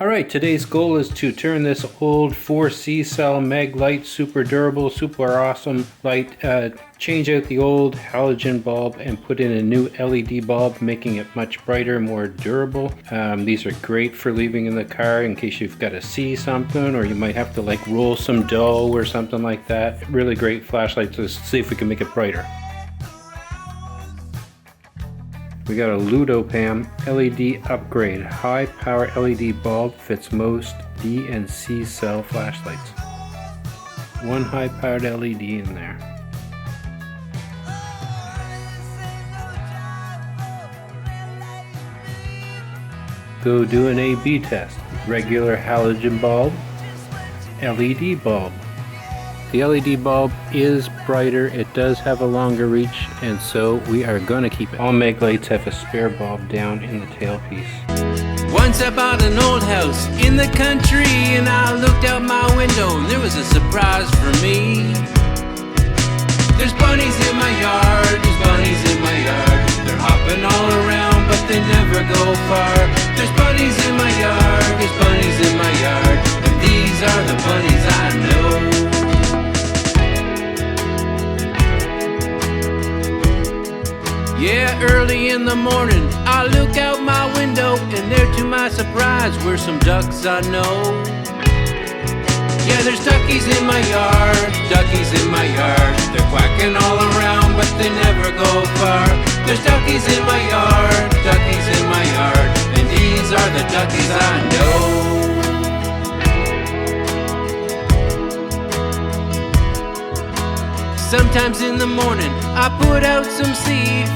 Alright, today's goal is to turn this old 4C cell Maglight, super durable, super awesome light, change out the old halogen bulb and put in a new LED bulb, making it much brighter, more durable. These are great for leaving in the car in case you've got to see something, or you might have to like roll some dough or something like that. Really great flashlights. Let's see if we can make it brighter. We got a Ludopam LED upgrade. High power LED bulb fits most D and C cell flashlights. One high powered LED in there. Go do an A/B test. Regular halogen bulb, LED bulb. The LED bulb is brighter, it does have a longer reach, and so we are going to keep it. All Maglights have a spare bulb down in the tailpiece. Once I bought an old house in the country, and I looked out my window and there was a surprise for me. There's bunnies in my yard, there's bunnies in my yard. They're hopping all around but they never go far. There's bunnies in my yard, there's bunnies in my yard. And these are the bunnies I know. Yeah, early in the morning, I look out my window, and there to my surprise were some ducks I know. Yeah, there's duckies in my yard, duckies in my yard. They're quacking all around, but they never go far. There's duckies in my yard, duckies in my yard. And these are the duckies I know. Sometimes in the morning, I put out some seed